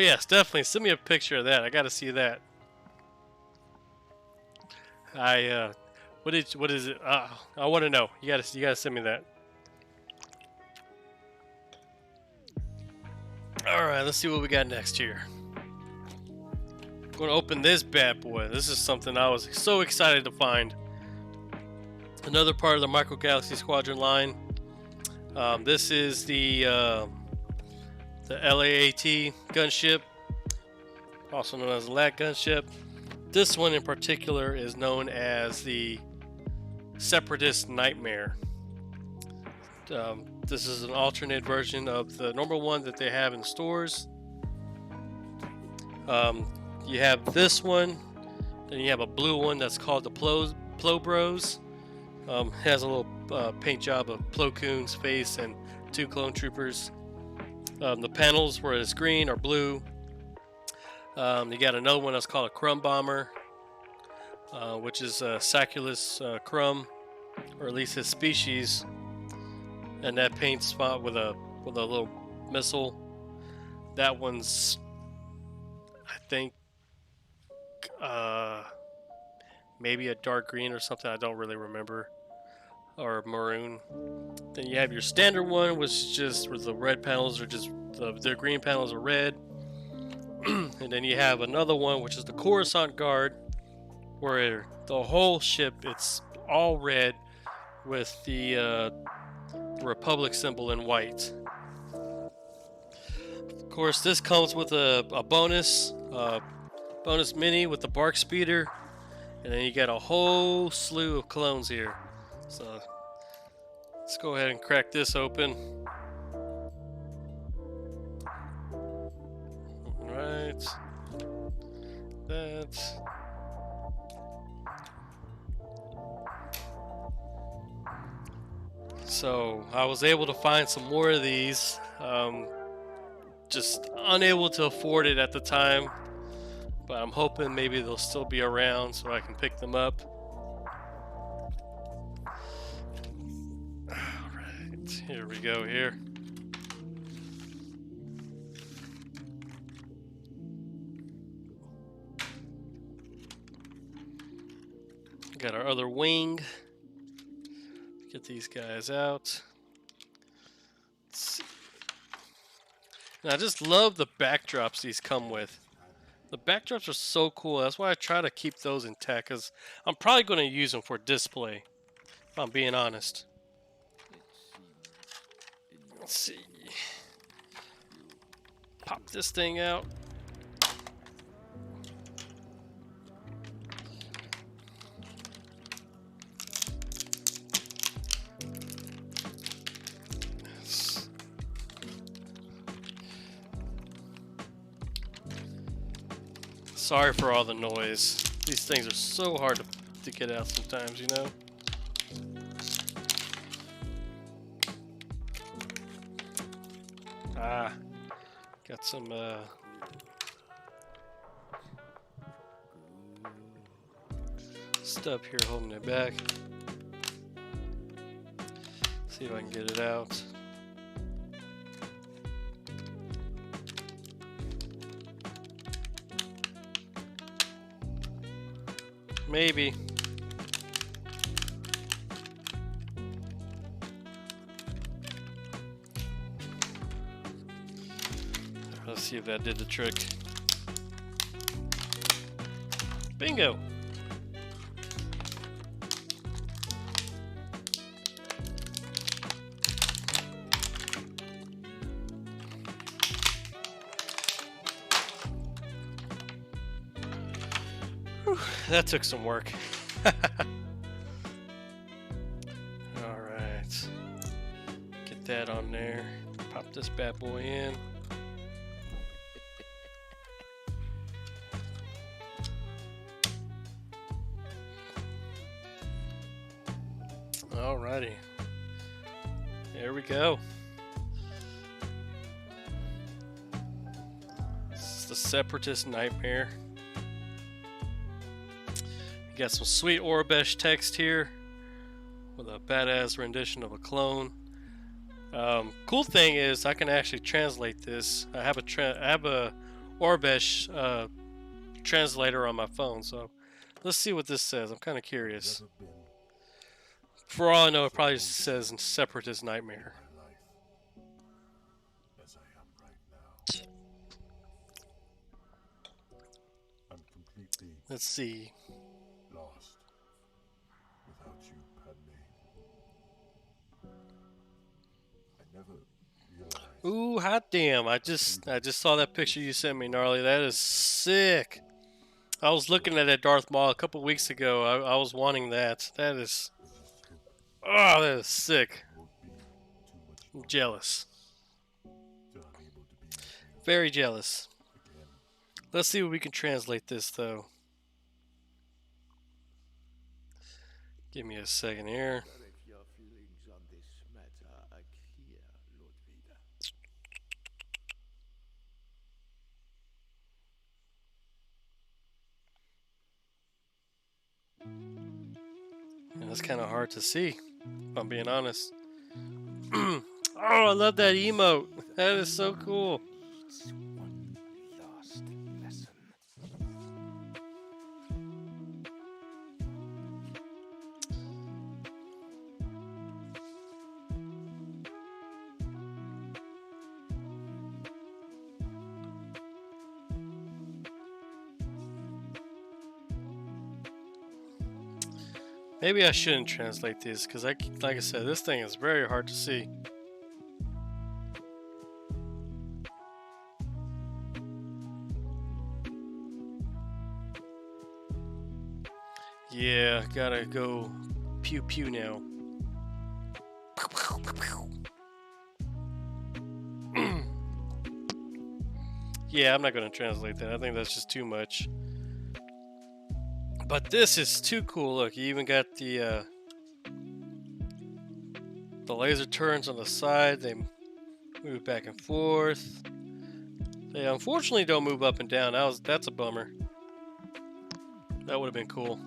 yes, definitely. Send me a picture of that. I gotta see that. What is it? I want to know. You gotta send me that. All right, let's see what we got next here. I'm gonna open this bad boy. This is something I was so excited to find. Another part of the Micro Galaxy Squadron line. This is the LAAT gunship, also known as the LAAT gunship. This one in particular is known as the Separatist Nightmare. This is an alternate version of the normal one that they have in stores. You have this one, then you have a blue one that's called the Plo Bros. Has a little paint job of Plo Koon's face and 2 clone troopers. The panels, where it's green or blue. You got another one that's called a Crumb Bomber, which is a Saculus Crumb, or at least his species. And that paint spot with a little missile. That one's, I think, maybe a dark green or something. I don't really remember, or maroon. Then you have your standard one, which is just where the red panels are just the green panels are red. And then you have another one, which is the Coruscant Guard, where the whole ship, it's all red with the Republic symbol in white. Of course, this comes with a bonus mini with the Bark Speeder, and then you got a whole slew of clones here. So let's go ahead and crack this open. Alright. That. So I was able to find some more of these. Just unable to afford it at the time, but I'm hoping maybe they'll still be around so I can pick them up. Alright, here we go here. Got our other wing. Get these guys out. Let's see. And I just love the backdrops these come with. The backdrops are so cool. That's why I try to keep those intact, because I'm probably going to use them for display, if I'm being honest. Let's see. Pop this thing out. Sorry for all the noise. These things are so hard to get out sometimes, you know? Got some stuff here holding it back. See if I can get it out. Maybe. Let's see if that did the trick. Bingo! Whew, that took some work. Alright. Get that on there. Pop this bad boy in. Alrighty. There we go. This is the Separatist Nightmare. You got some sweet Orabesh text here with a badass rendition of a clone. Cool thing is I can actually translate this. I have a Orbesh translator on my phone. So let's see what this says. I'm kind of curious. For all I know, it probably says Separatist Nightmare. As I am right now. I'm completely Let's see. lost without you, Padme. I never realized. Ooh, hot damn! I just saw that picture you sent me, gnarly. That is sick. I was looking at that Darth Maul a couple weeks ago. I was wanting that. That is, I just hope oh, that is sick. it won't be too much I'm longer jealous. till I'm able to be with you Very jealous. again. Let's see what we can translate this though. Give me a second here. If your feelings on this matter are clear, Lord Vader. Yeah, that's kind of hard to see, if I'm being honest. Oh, I love that emote. That is so cool. It's one last lesson. Maybe I shouldn't translate these because, like I said, this thing is very hard to see. Yeah, gotta go pew pew now. Yeah, I'm not gonna translate that. I think that's just too much. But this is too cool. Look, you even got the laser turrets on the side. They move back and forth. They unfortunately don't move up and down. That's a bummer. That would have been cool.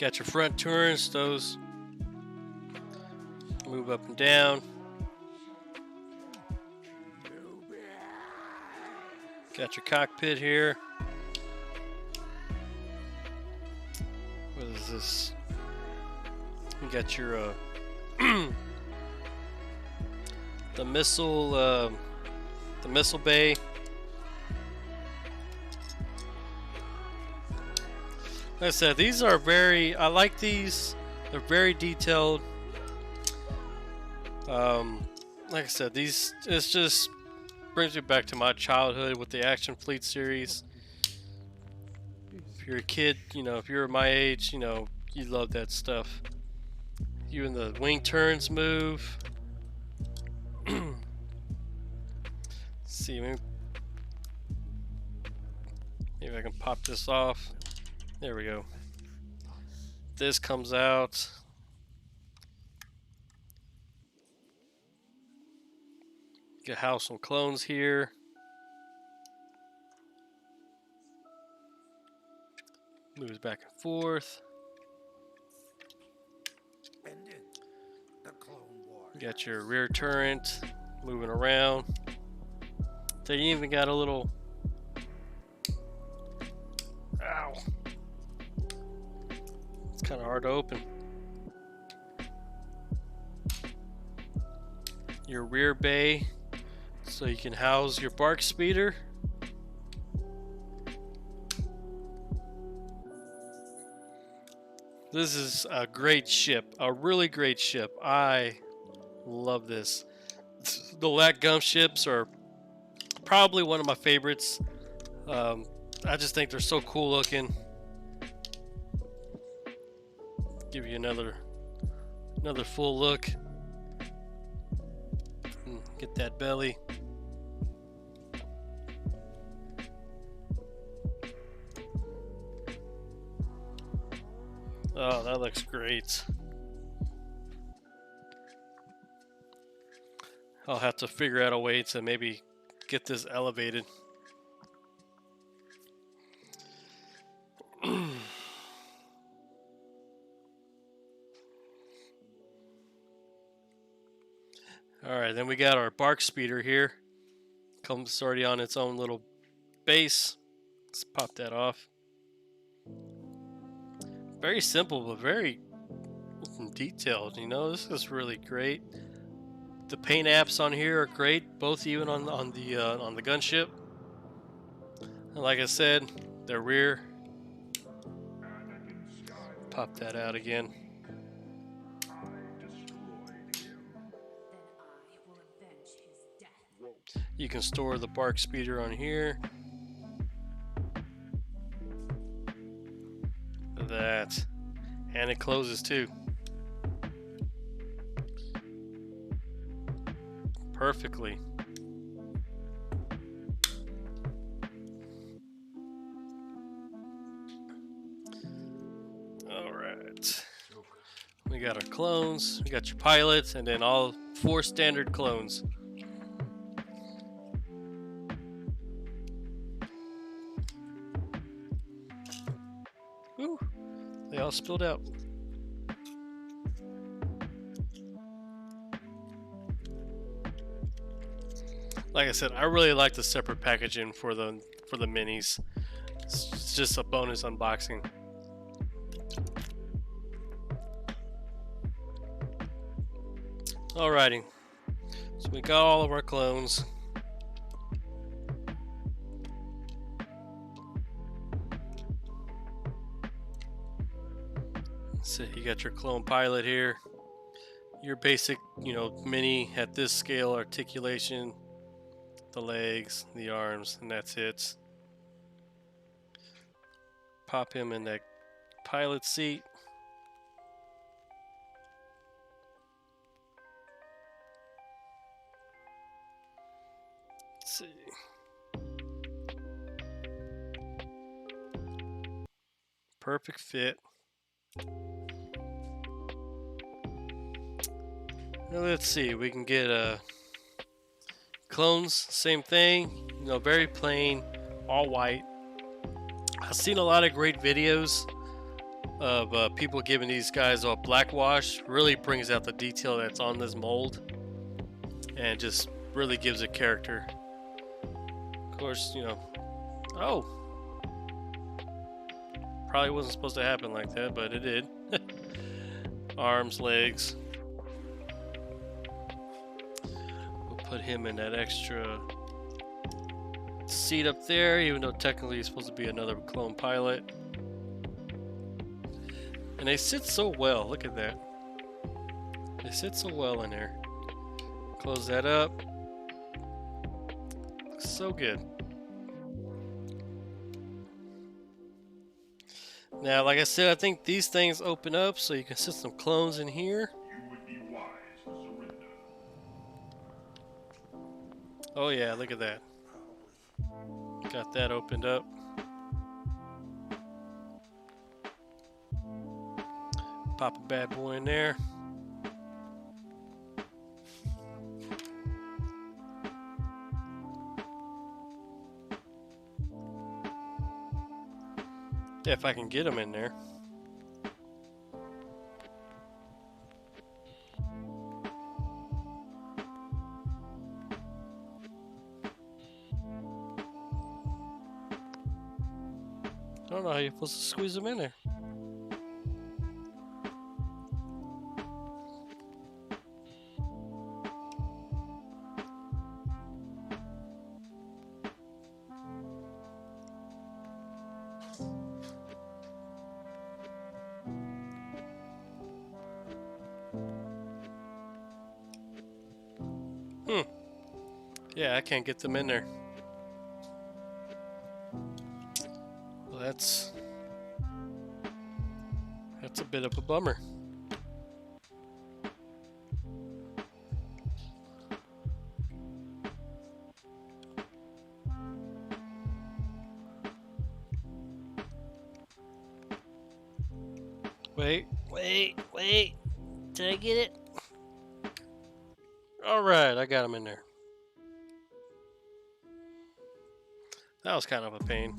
Got your front turrets. Those move up and down. Got your cockpit here. What is this? You got your the missile bay. Like I said, these are I like these. They're very detailed. Like I said, it's just brings me back to my childhood with the Action Fleet series. If you're a kid, if you're my age, you love that stuff. You and the wing turns move. Let's see, maybe I can pop this off. There we go. This comes out. Get house some clones here. Moves back and forth. You got your rear turret moving around. They even got a little. Ow! It's kind of hard to open. Your rear bay, so you can house your bark speeder. This is a great ship, a really great ship. I love this. The LAAT gunships are probably one of my favorites. I just think they're so cool looking. Give you another full look. Get that belly. Oh, that looks great. I'll have to figure out a way to maybe get this elevated. Alright, Alright, then we got our bark speeder here. Comes already on its own little base. Let's pop that off. Very simple, but very detailed. You know, this is really great. The paint apps on here are great, both even on the gunship. And like I said, their rear. Pop that out again. You can store the bark speeder on here. That. And it closes too. Perfectly. Alright. We got our clones, we got your pilots, and then all 4 standard clones. Whew. They all spilled out. Like I said, I really like the separate packaging for the minis. It's just a bonus unboxing. Alrighty, so we got all of our clones. So you got your clone pilot here. Your basic, you know, mini at this scale articulation. The legs, the arms, and that's it. Pop him in that pilot seat. Let's see. Perfect fit. Now let's see, we can get clones, same thing, you know, very plain, all white. I've seen a lot of great videos of people giving these guys a black wash. Really brings out the detail that's on this mold and just really gives it character. Of course, you know, oh, probably wasn't supposed to happen like that, but it did. Arms, legs. Put him in that extra seat up there, even though technically he's supposed to be another clone pilot. And they sit so well. Look at that. They sit so well in there. Close that up. Looks so good. Now, like I said, I think these things open up so you can sit some clones in here. Oh yeah, look at that. Got that opened up. Pop a bad boy in there. Yeah, if I can get him in there. I don't know how you're supposed to squeeze them in there. Yeah, I can't get them in there. Well, that's a bit of a bummer. Wait. Did I get it? Alright, I got him in there. That was kind of a pain.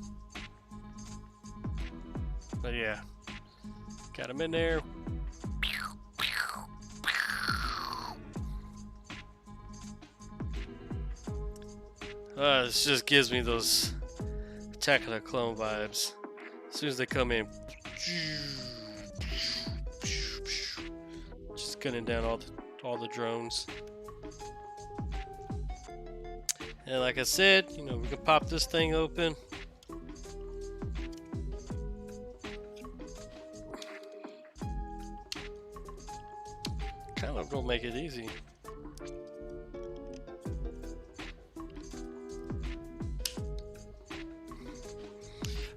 But yeah. Got him in there. This just gives me those Attack of the Clone vibes. As soon as they come in, just gunning down all the drones. And like I said, you know, we can pop this thing open. Kind of don't make it easy.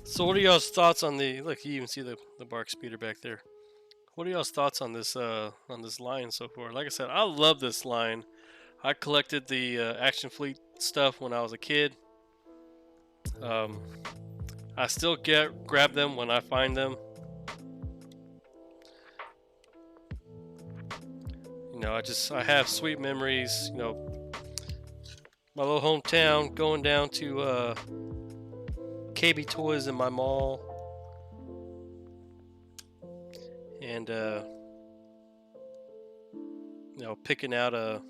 So what are y'all's thoughts on the, look, you even see the bark speeder back there. What are y'all's thoughts on this line so far? Like I said, I love this line. I collected the Action Fleet stuff when I was a kid. I still grab them when I find them. You know, I have sweet memories. You know, my little hometown, going down to KB Toys in my mall, and you know, picking out a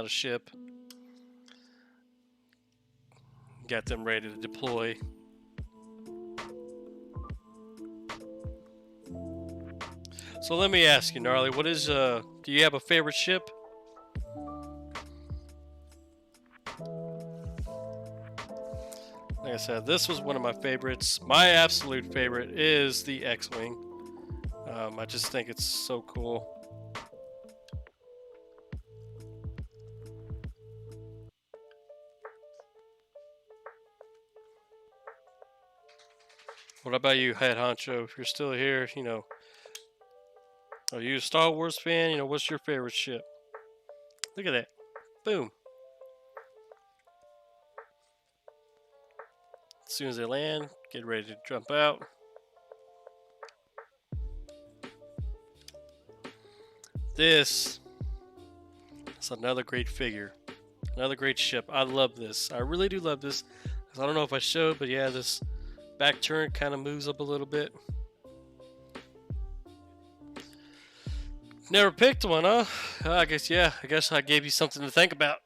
ship. Got them ready to deploy. So let me ask you, Gnarly, what is do you have a favorite ship? Like I said, this was one of my favorites. My absolute favorite is the X-Wing. I just think it's so cool. What about you, Head Honcho? If you're still here, you know, are you a Star Wars fan? You know, what's your favorite ship? Look at that. Boom. As soon as they land, get ready to jump out. This is another great figure. Another great ship. I love this. I really do love this. I don't know if I showed, but yeah, this back turn kind of moves up a little bit. Never picked one, huh? I guess I gave you something to think about.